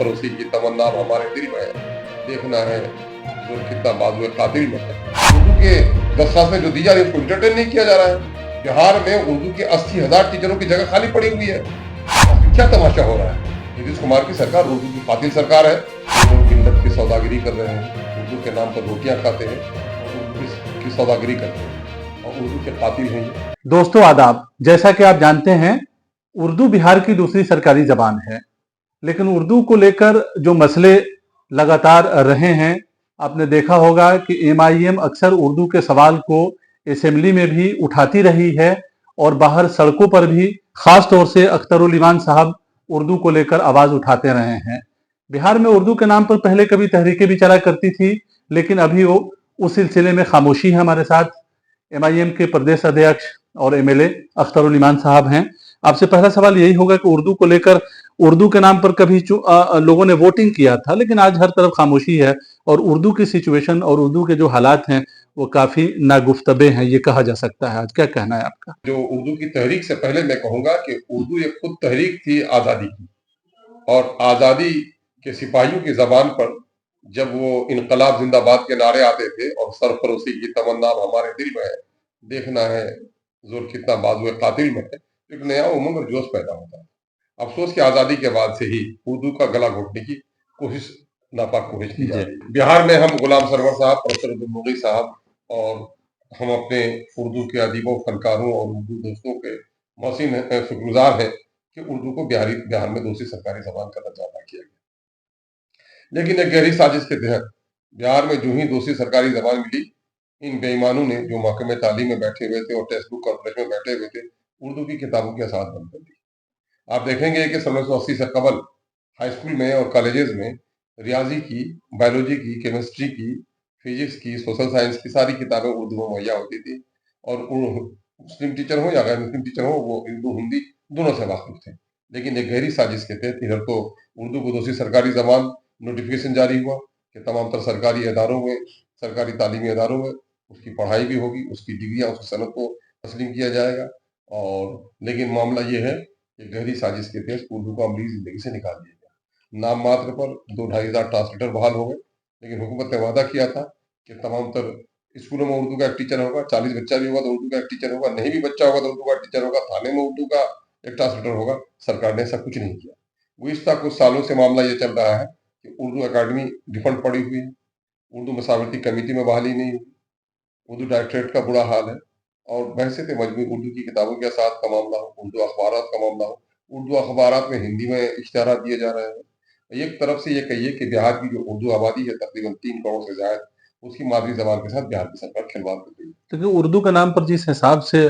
सरफरोशी की तमन्ना अब हमारे दिल में है, देखना है जुल्म कितना बाजुए कातिल में है। उर्दू के दरखास्तें जो दी जा रही है उसको इंटरटेन नहीं किया जा रहा है। बिहार में उर्दू के 80,000 टीचरों की जगह खाली पड़ी हुई है। क्या तमाशा हो रहा है? नीतीश कुमार की सरकार उर्दू की कातिल सरकार है। लोग मिल्लत की सौदागरी कर रहे हैं, उर्दू के नाम पर रोटियां खाते हैं और उर्दू की सौदागरी करते हैं और उर्दू के कातिल हैं ये। दोस्तों आदाब, जैसा कि आप जानते हैं उर्दू बिहार की दूसरी सरकारी जबान है, लेकिन उर्दू को लेकर जो मसले लगातार रहे हैं, आपने देखा होगा कि एमआईएम अक्सर उर्दू के सवाल को असेंबली में भी उठाती रही है और बाहर सड़कों पर भी खास तौर से अख्तरुल इमान साहब उर्दू को लेकर आवाज उठाते रहे हैं। बिहार में उर्दू के नाम पर पहले कभी तहरीकें भी चला करती थी, लेकिन अभी वो उस सिलसिले में खामोशी है। हमारे साथ एमआईएम के प्रदेश अध्यक्ष और एमएलए अख्तरुल इमान साहब हैं। आपसे पहला सवाल यही होगा कि उर्दू को लेकर उर्दू के नाम पर कभी लोगों ने वोटिंग किया था, लेकिन आज हर तरफ खामोशी है और उर्दू की सिचुएशन और उर्दू के जो हालात हैं वो काफी नागुफ्तबे हैं, ये कहा जा सकता है। आज क्या कहना है आपका? जो उर्दू की तहरीक से पहले मैं कहूंगा कि उर्दू एक खुद तहरीक थी आजादी की, और आजादी के सिपाहियों की जबान पर जब वो इनकलाब जिंदाबाद के नारे आते थे और सरफरोशी की तमन्ना अब हमारे दिल में है, देखना है जोर कितना बाजुए कातिल में है, एक नया उमंग और जोश पैदा होता है। अफसोस की आजादी के बाद से ही उर्दू का गला घोटने की कोशिश नापाक कोशिश की जा रही है। बिहार में हम गुलाम सरवर साहब, प्रोफेसर अब्दुल मुगीत साहब और हम अपने उर्दू के अदीबों, फनकारों और उर्दू दोस्तों के मौसीन शुक्रगुजार हैं कि उर्दू को बिहार में दूसरी सरकारी जबान का दर्जा अदा किया गया। लेकिन एक गहरी साजिश के तहत बिहार में जो ही दूसरी सरकारी जबान मिली, इन बेईमानों ने जो महकमे तालीम में बैठे हुए थे और टेक्स्ट बुक कॉर्पोरेशन में बैठे हुए थे, उर्दू की किताबों की असात बंद कर दी। आप देखेंगे कि 1980 से कबल हाई स्कूल में और कॉलेजेस में रियाजी की, बायोलॉजी की, केमिस्ट्री की, फिजिक्स की, सोशल साइंस की सारी किताबें उर्दू में मुहैया होती थी और मुस्लिम टीचर हो या गैर मुस्लिम टीचर हो, वो उर्दू हिंदी दोनों से वाकिफ थे। लेकिन एक गहरी साजिश के तहत इधर तो उर्दू को दूसरी सरकारी जबान नोटिफिकेशन जारी हुआ कि तमाम तर सरकारी इदारों में, सरकारी तालीमी इदारों में उसकी पढ़ाई भी होगी, उसकी डिग्रियाँ, उसकी सनद को तस्लीम किया जाएगा। और लेकिन मामला ये है कि गहरी साजिश के तहत उर्दू को अमली जिंदगी से निकाल दिया गया। नाम मात्र पर 2-2,500 ट्रांसलेटर बहाल हो गए, लेकिन हुकूमत ने वादा किया था कि तमाम तर स्कूलों में उर्दू का एक टीचर होगा, 40 बच्चा भी होगा तो उर्दू का एक टीचर होगा, नहीं भी बच्चा होगा तो उर्दू का टीचर होगा, थाने में उर्दू का एक ट्रांसलेटर होगा। सरकार ने ऐसा कुछ नहीं किया। गुज़िश्ता कुछ सालों से मामला ये चल रहा है कि उर्दू अकादमी डिफंड पड़ी हुई है, उर्दू मसावती कमेटी में बहाली नहीं हुई, उर्दू डायरेक्टरेट का बुरा हाल है और बहसे पे मजबूर उर्दू की किताबों के साथ का मामला हो, उर्दू अखबारात का मामला हो, उर्दू अखबारात में हिंदी में इश्तिहारात दिए जा रहे हैं। एक तरफ से ये कहिए कि बिहार की जो उर्दू आबादी है तकरीबन 3 करोड़ से ज्यादा, उसकी मादरी जबान के साथ बिहार की सरकार खिलवाड़ कर रही है। क्योंकि उर्दू के नाम पर जिस हिसाब से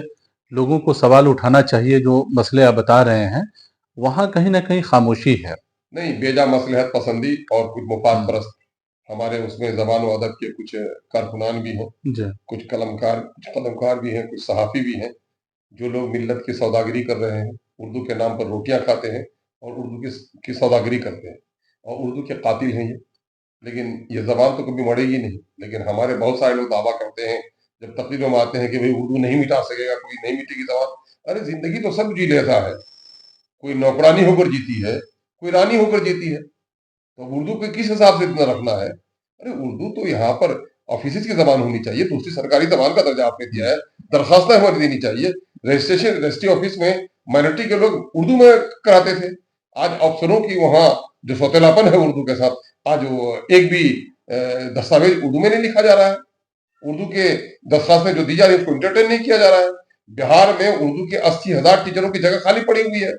लोगों को सवाल उठाना चाहिए, जो मसले आप बता रहे हैं, वहाँ कहीं ना कहीं खामोशी है। नहीं, बेजा मसलहत पसंदी और कुछ मुफाद परस्त हमारे उसमें जबान व अदब के कुछ कारकुनान भी हैं, कुछ कलमकार भी हैं, कुछ सहाफ़ी भी हैं, जो लोग मिल्लत की सौदागरी कर रहे हैं, उर्दू के नाम पर रोटियां खाते हैं और उर्दू की सौदागरी करते हैं और उर्दू के कातिल हैं ये। लेकिन ये जबान तो कभी मरेगी नहीं। लेकिन हमारे बहुत सारे लोग दावा करते हैं, जब तकरीरों में आते हैं कि भाई उर्दू नहीं मिटा सकेगा कोई, नहीं मिटेगी जबान। अरे जिंदगी तो सब जी लेता है, कोई नौकरानी होकर जीती है, कोई रानी होकर जीती है, तो उर्दू को किस हिसाब से इतना रखना है? अरे उर्दू तो यहाँ पर ऑफिस की जबान होनी चाहिए, दूसरी सरकारी जबान का दर्जा आपने दिया है, दरखास्तें हमें देनी चाहिए। रजिस्ट्री ऑफिस में माइनॉरिटी के लोग उर्दू में कराते थे, आज अफसरों की वहाँ जो सौतेलापन है उर्दू के साथ, आज वो एक भी दस्तावेज उर्दू में नहीं लिखा जा रहा है। उर्दू के दरखास्तें जो दी जा रही है उसको इंटरटेन नहीं किया जा रहा है। बिहार में उर्दू के 80,000 टीचरों की जगह खाली पड़ी हुई है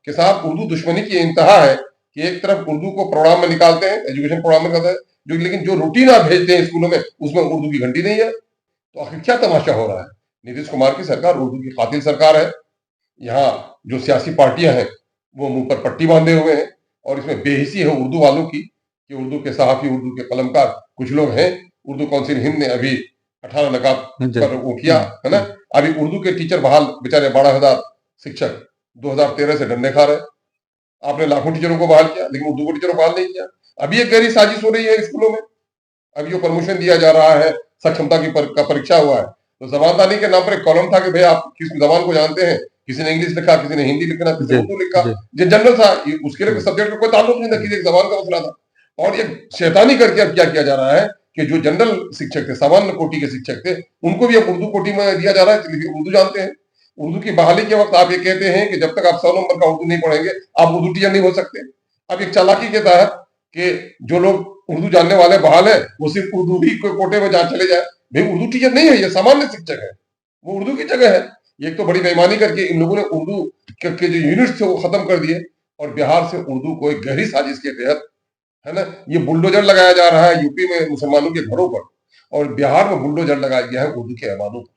कि साहब उर्दू दुश्मनी की इंतहा है कि एक तरफ उर्दू को प्रोग्राम में निकालते हैं, एजुकेशन प्रोग्राम में करते हैं, जो लेकिन जो रूटीन आप भेजते हैं स्कूलों में उसमें उर्दू की घंटी नहीं है। तो आखिर क्या तमाशा हो रहा है? नीतीश कुमार की सरकार उर्दू की कातिल सरकार है। यहाँ जो सियासी पार्टियां हैं वो मुंह पर पट्टी बांधे हुए हैं और इसमें बेहिसी है उर्दू वालों की कि उर्दू के सहाफी, उर्दू के कलमकार कुछ लोग हैं। उर्दू काउंसिल हिंद ने अभी 18 नकाब पर वो किया है ना, अभी उर्दू के टीचर बहाल, बेचारे 12,000 शिक्षक 2013 से डंडे खा रहे। आपने लाखों टीचरों को बहाल किया लेकिन उर्दू को टीचरों को बहाल नहीं किया। अभी एक गहरी साजिश हो रही है स्कूलों में। अभी जो प्रमोशन दिया जा रहा है, सक्षमता की का परीक्षा हुआ है, तो जबानदानी के नाम पर एक कॉलम था कि भाई आप किस जबान को जानते हैं, किसी ने इंग्लिश लिखा, किसी ने हिंदी लिखा, किसी जी ने उर्दू लिखा, जी जो जनरल था, उसके लिए हम्म, सब्जेक्ट का कोई ताल्लुक नहीं था, किसी एक जबान का मसला था। और एक शैतानी करके अब क्या किया जा रहा है कि जो जनरल शिक्षक थे, सामान्य कोटि के शिक्षक थे, उनको भी अब उर्दू कोटि में दिया जा रहा है, इसलिए उर्दू जानते हैं। उर्दू की बहाली के वक्त आप ये कहते हैं कि जब तक आप 100 नंबर का उर्दू नहीं पढ़ेंगे, आप उर्दू टीचर नहीं हो सकते। अब एक चालाकी के तहत कि जो लोग उर्दू जानने वाले बहाल है, वो सिर्फ उर्दू ही के कोटे में जहाँ चले जाए। भाई उर्दू टीचर नहीं है, ये सामान्य शिक्षक है, वो उर्दू की जगह है। एक तो बड़ी बेईमानी करके इन लोगों ने उर्दू के जो यूनिट्स थे वो खत्म कर दिए, और बिहार से उर्दू को एक गहरी साजिश के तहत, है ना, ये बुलडोजर लगाया जा रहा है यूपी में मुसलमानों के घरों पर, और बिहार में बुलडोजर लगाया गया है उर्दू के ऐवानों पर।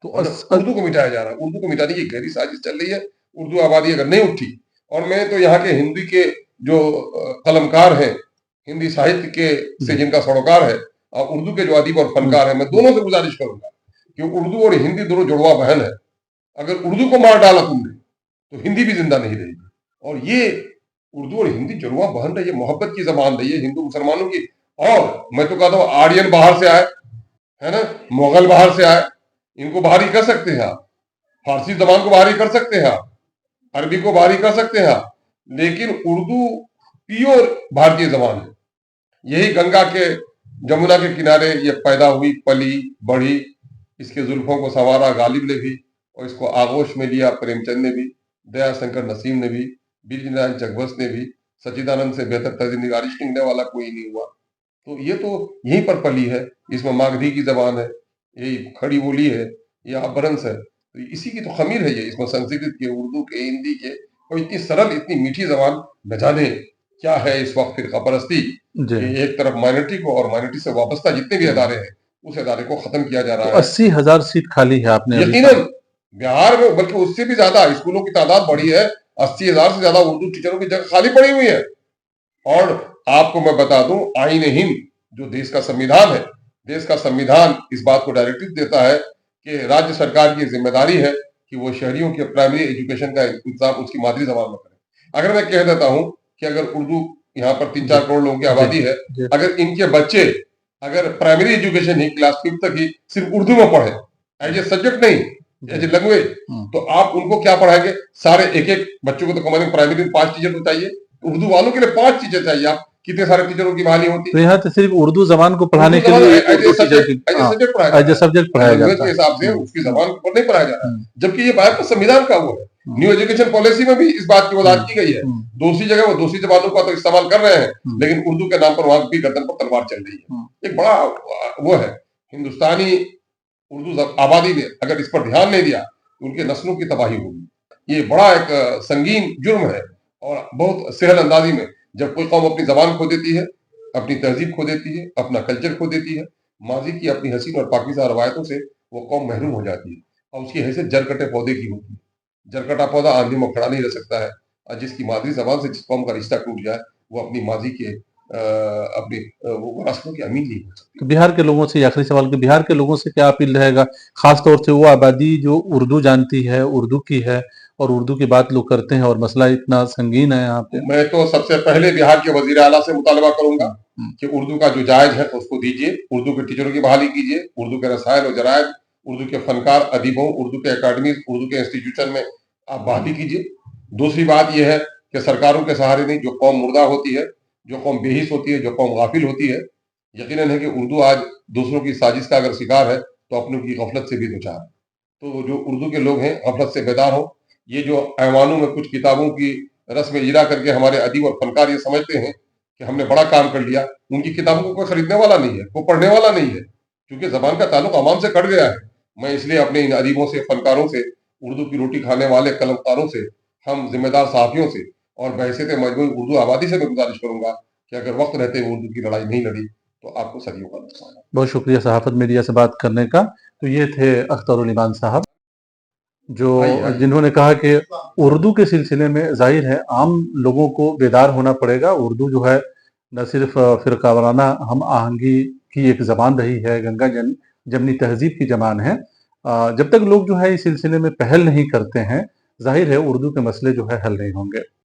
तो मतलब उर्दू को मिटाया जा रहा है, उर्दू को मिटाने की गहरी साजिश चल रही है। उर्दू आबादी अगर नहीं उठी, और मैं तो यहाँ के हिंदी के जो कलमकार हैं, हिंदी साहित्य के से जी जिनका सरोकार है, और उर्दू के जो अदीब और फनकार हैं, मैं दोनों से गुजारिश करूंगा कि उर्दू और हिंदी दोनों जुड़वा बहन है। अगर उर्दू को मार डाला तुमने, तो हिंदी भी जिंदा नहीं रहेगी। और ये उर्दू और हिंदी जुड़वा बहन रही है, मोहब्बत की जबान रही है हिंदू मुसलमानों की। और मैं तो कहता हूँ आर्यन बाहर से आए, है ना, मुगल बाहर से आए, इनको बाहरी कर सकते हैं आप, फारसी जबान को बाहरी कर सकते हैं आप, अरबी को बाहरी कर सकते हैं आप, लेकिन उर्दू प्योर भारतीय जबान है। यही गंगा के, जमुना के किनारे ये पैदा हुई, पली बढ़ी, इसके जुल्फों को संवारा गालिब ने भी, और इसको आगोश में लिया प्रेमचंद ने भी, दया शंकर नसीम ने भी, बीरनारायण चकबस ने भी, सच्चिदानंद से बेहतर तर्जनिगारिश लिखने वाला कोई नहीं हुआ। तो ये तो यहीं पर पली है, इसमें मागधी की जबान है, यही खड़ी बोली है, ये अपभ्रंश है, तो इसी की तो खमीर है ये, इसमें संस्कृत के, उर्दू के, हिंदी के, और इतनी सरल, इतनी मीठी जबान, न जाने क्या है इस वक्त फिरका परस्ती, जी कि एक तरफ माइनॉरिटी को और माइनॉरिटी से वाबस्ता जितने भी अदारे हैं, उस अदारे को खत्म किया जा तो रहा है। 80,000 सीट खाली है आपने अभी कहा। यकीनन बिहार में, बल्कि उससे भी ज्यादा स्कूलों की तादाद बढ़ी है, 80,000 से ज्यादा उर्दू टीचरों की जगह खाली पड़ी हुई है। और आपको मैं बता दूं, आईन हिंद जो देश का संविधान है, देश का संविधान इस बात को डायरेक्टिव देता है कि राज्य सरकार की जिम्मेदारी है कि वो शहरियों के प्राइमरी एजुकेशन का इंतजाम उसकी मादरी जबान में करे। अगर मैं कह देता हूं कि अगर उर्दू, यहाँ पर 3-4 जी करोड़ लोगों की जी आबादी है, जी अगर इनके बच्चे अगर प्राइमरी एजुकेशन ही क्लास 5 तक ही सिर्फ उर्दू में पढ़े, एज ए सब्जेक्ट नहीं, एज ए जी लैंग्वेज, हम्म, तो आप उनको क्या पढ़ाएंगे? सारे एक एक बच्चों को तो कम प्राइमरी में 5 टीचर तो चाहिए, उर्दू वालों के लिए 5 टीचर चाहिए। आप कितने सारे टीचरों की बहाली होती? तो यहाँ तो सिर्फ उर्दू जबान को उर्दू पढ़ाने के जबान लिए एज उर्दू ए टीचर की, सब्जेक्ट, एज ए हाँ, सब्जेक्ट पढ़ाया जा एज ए रहा है, सब्जेक्ट पढ़ाया लैंग्वेज जाता के है। हिसाब से उसकी जबान पर नहीं पढ़ाया जा रहा है, हम्म, जबकि ये भारत का संविधान का वो है। हम्म, न्यू एजुकेशन पॉलिसी में भी इस बात की वजाहत की गई है। हम्म, दूसरी जगह वो दूसरी जबानों का तो इस्तेमाल कर रहे हैं, हम्म, लेकिन उर्दू के नाम पर वहां भी गर्दन पर तलवार चल रही हम्म, है। एक बड़ा वो है, हिंदुस्तानी उर्दू आबादी ने अगर इस पर ध्यान नहीं दिया, तो उनके नस्लों की तबाही होगी। ये बड़ा एक संगीन जुर्म है। और बहुत सहल अंदाजी में जब कोई कौम अपनी जबान खो देती है, अपनी तहजीब खो देती है, अपना कल्चर खो देती है, माजी की अपनी हसीन और पाकिज़ा रवायतों से वो कौम महरूम हो जाती है, और उसकी हैसियत जरकटे पौधे की होती है। जरकटा पौधा आंधी में खड़ा नहीं रह सकता है, और जिसकी मादरी जबान से जिस कौम का रिश्ता टूट जाए, वो अपनी माजी के अपनी वो रास्तों की अमीन नहीं हो सकती। तो बिहार के लोगों से, ये आखिरी सवाल, कि बिहार के लोगों से क्या अपील रहेगा, खास तौर से वो आबादी जो उर्दू जानती है, उर्दू की है, और उर्दू की बात लोग करते हैं, और मसला इतना संगीन है यहाँ पे। मैं तो सबसे पहले बिहार के वजीर आला से मुतालबा करूंगा हम्म, हम्म, कि उर्दू का जो जायज है उसको दीजिए, उर्दू के टीचरों की बहाली कीजिए, उर्दू के रसायल और जरायद, उर्दू के फनकार अदीबों, उर्दू के अकाडमी, उर्दू के इंस्टीट्यूशन में आप बहाली कीजिए। दूसरी बात यह है कि सरकारों के सहारे नहीं, जो कौम मुर्दा होती है, जो कौम बेहिस होती है, जो कौम गाफिल होती है, यकीनन है कि उर्दू आज दूसरों की साजिश का अगर शिकार है, तो अपनों की गफलत से भी दो चार है। तो जो उर्दू के लोग हैं, गफलत से बेदार हो। ये जो ऐवानों में कुछ किताबों की रस्म इजरा करके हमारे अदीब और फनकार ये समझते हैं कि हमने बड़ा काम कर लिया, उनकी किताबों को कोई खरीदने वाला नहीं है, कोई पढ़ने वाला नहीं है, क्योंकि जबान का ताल्लुक अवाम से कट गया है। मैं इसलिए अपने इन अदीबों से, फनकारों से, उर्दू की रोटी खाने वाले कलमकारों से, हम जिम्मेदार सहाफ़ियों से, और बहैसियत मजमूई उर्दू आबादी से मैं गुजारिश करूंगा कि अगर वक्त रहते हुए उर्दू की लड़ाई नहीं लड़ी, तो आपको सदियों का नुकसान है। बहुत शुक्रिया सहाफत मीडिया से बात करने का। तो ये थे अख्तरुल ईमान साहब, जो आइए आइए। जिन्होंने कहा कि उर्दू के सिलसिले में ज़ाहिर है आम लोगों को बेदार होना पड़ेगा। उर्दू जो है न सिर्फ फ़िरका वाराना हम आहंगी की एक ज़बान रही है, गंगा जमनी तहज़ीब की ज़बान है। जब तक लोग जो है इस सिलसिले में पहल नहीं करते हैं, ज़ाहिर है उर्दू के मसले जो है हल नहीं होंगे।